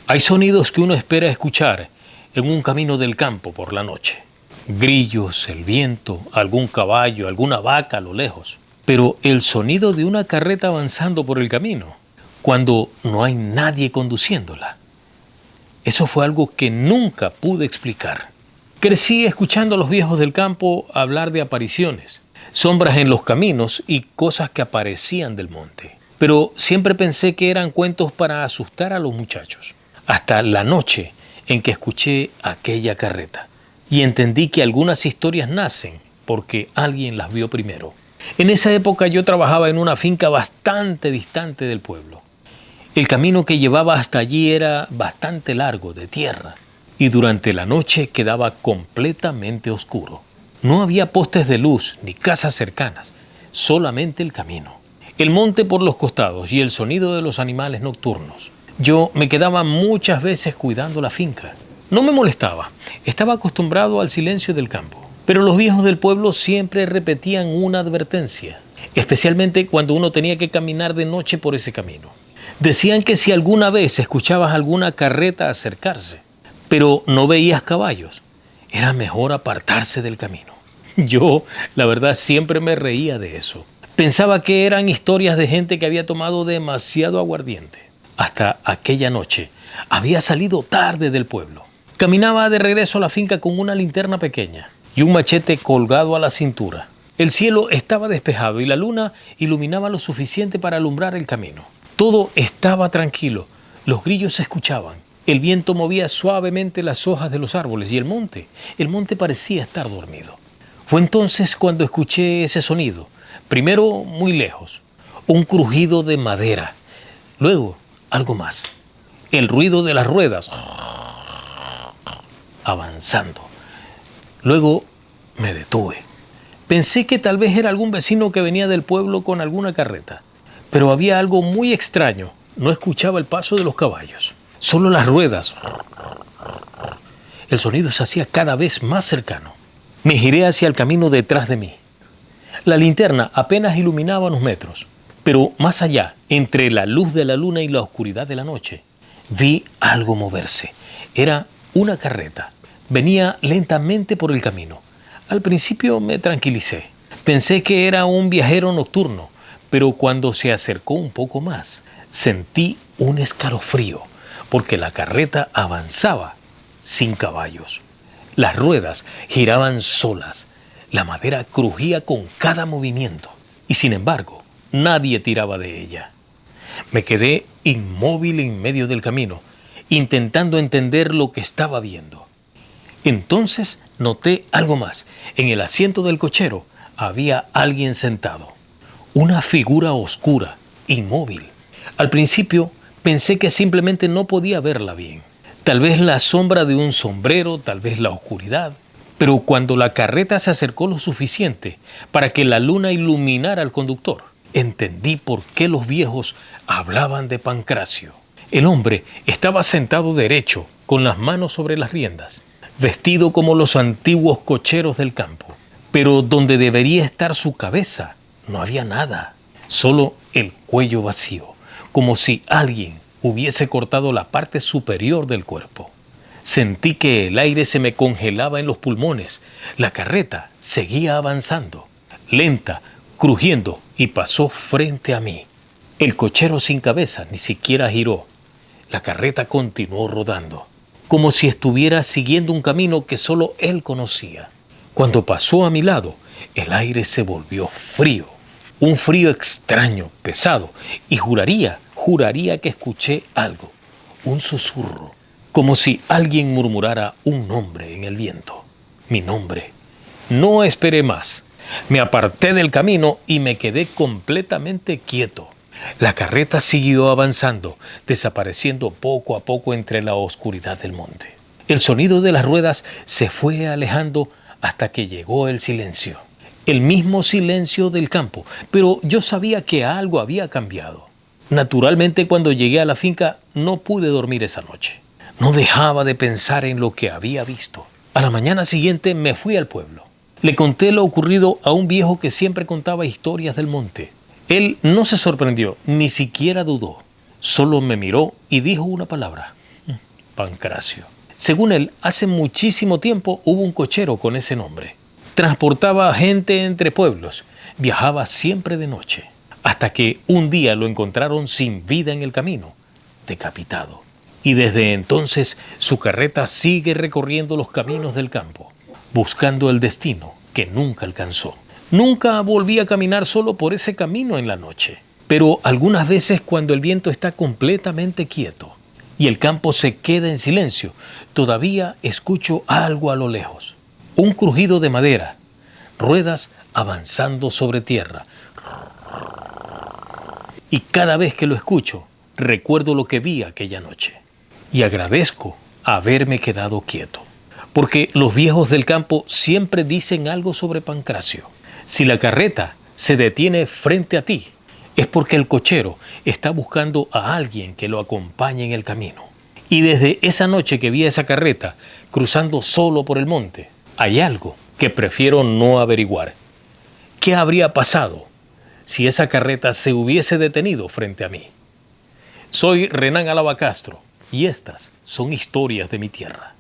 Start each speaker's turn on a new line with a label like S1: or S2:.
S1: Hay sonidos que uno espera escuchar en un camino del campo por la noche. Grillos, el viento, algún caballo, alguna vaca a lo lejos. Pero el sonido de una carreta avanzando por el camino, cuando no hay nadie conduciéndola. Eso fue algo que nunca pude explicar. Crecí escuchando a los viejos del campo hablar de apariciones, sombras en los caminos y cosas que aparecían del monte. Pero siempre pensé que eran cuentos para asustar a los muchachos. Hasta la noche en que escuché aquella carreta y entendí que algunas historias nacen porque alguien las vio primero. En esa época yo trabajaba en una finca bastante distante del pueblo. El camino que llevaba hasta allí era bastante largo, de tierra, y durante la noche quedaba completamente oscuro. No había postes de luz ni casas cercanas, solamente el camino, el monte por los costados y el sonido de los animales nocturnos. Yo me quedaba muchas veces cuidando la finca. No me molestaba, estaba acostumbrado al silencio del campo. Pero los viejos del pueblo siempre repetían una advertencia, especialmente cuando uno tenía que caminar de noche por ese camino. Decían que si alguna vez escuchabas alguna carreta acercarse, pero no veías caballos, era mejor apartarse del camino. Yo, la verdad, siempre me reía de eso. Pensaba que eran historias de gente que había tomado demasiado aguardiente. Hasta aquella noche había salido tarde del pueblo. Caminaba de regreso a la finca con una linterna pequeña y un machete colgado a la cintura. El cielo estaba despejado y la luna iluminaba lo suficiente para alumbrar el camino. Todo estaba tranquilo, los grillos se escuchaban, el viento movía suavemente las hojas de los árboles y el monte parecía estar dormido. Fue entonces cuando escuché ese sonido, primero muy lejos, un crujido de madera, luego algo más, el ruido de las ruedas avanzando. Luego me detuve. Pensé que tal vez era algún vecino que venía del pueblo con alguna carreta. Pero había algo muy extraño. No escuchaba el paso de los caballos, solo las ruedas. El sonido se hacía cada vez más cercano. Me giré hacia el camino detrás de mí. La linterna apenas iluminaba unos metros, pero más allá, entre la luz de la luna y la oscuridad de la noche, vi algo moverse. Era una carreta. Venía lentamente por el camino. Al principio me tranquilicé. Pensé que era un viajero nocturno, pero cuando se acercó un poco más, sentí un escalofrío, porque la carreta avanzaba sin caballos. Las ruedas giraban solas, la madera crujía con cada movimiento, y sin embargo, nadie tiraba de ella. Me quedé inmóvil en medio del camino, intentando entender lo que estaba viendo. Entonces noté algo más. En el asiento del cochero había alguien sentado. Una figura oscura, inmóvil. Al principio pensé que simplemente no podía verla bien. Tal vez la sombra de un sombrero, tal vez la oscuridad. Pero cuando la carreta se acercó lo suficiente para que la luna iluminara al conductor, entendí por qué los viejos hablaban de Pancracio. El hombre estaba sentado derecho, con las manos sobre las riendas, vestido como los antiguos cocheros del campo. Pero donde debería estar su cabeza, no había nada, solo el cuello vacío, como si alguien hubiese cortado la parte superior del cuerpo. Sentí que el aire se me congelaba en los pulmones. La carreta seguía avanzando, lenta, crujiendo, y pasó frente a mí. El cochero sin cabeza ni siquiera giró. La carreta continuó rodando, como si estuviera siguiendo un camino que solo él conocía. Cuando pasó a mi lado, el aire se volvió frío, un frío extraño, pesado, y juraría que escuché algo, un susurro, como si alguien murmurara un nombre en el viento. Mi nombre. No esperé más. Me aparté del camino y me quedé completamente quieto. La carreta siguió avanzando, desapareciendo poco a poco entre la oscuridad del monte. El sonido de las ruedas se fue alejando hasta que llegó el silencio. El mismo silencio del campo, pero yo sabía que algo había cambiado. Naturalmente, cuando llegué a la finca, no pude dormir esa noche. No dejaba de pensar en lo que había visto. A la mañana siguiente me fui al pueblo. Le conté lo ocurrido a un viejo que siempre contaba historias del monte. Él no se sorprendió, ni siquiera dudó. Solo me miró y dijo una palabra: Pancracio. Según él, hace muchísimo tiempo hubo un cochero con ese nombre. Transportaba gente entre pueblos, viajaba siempre de noche, hasta que un día lo encontraron sin vida en el camino, decapitado. Y desde entonces su carreta sigue recorriendo los caminos del campo, buscando el destino que nunca alcanzó. Nunca volví a caminar solo por ese camino en la noche, pero algunas veces cuando el viento está completamente quieto y el campo se queda en silencio, todavía escucho algo a lo lejos. Un crujido de madera, ruedas avanzando sobre tierra. Y cada vez que lo escucho, recuerdo lo que vi aquella noche. Y agradezco haberme quedado quieto. Porque los viejos del campo siempre dicen algo sobre Pancracio. Si la carreta se detiene frente a ti, es porque el cochero está buscando a alguien que lo acompañe en el camino. Y desde esa noche que vi esa carreta cruzando solo por el monte, hay algo que prefiero no averiguar. ¿Qué habría pasado si esa carreta se hubiese detenido frente a mí? Soy Renán Alaba Castro y estas son historias de mi tierra.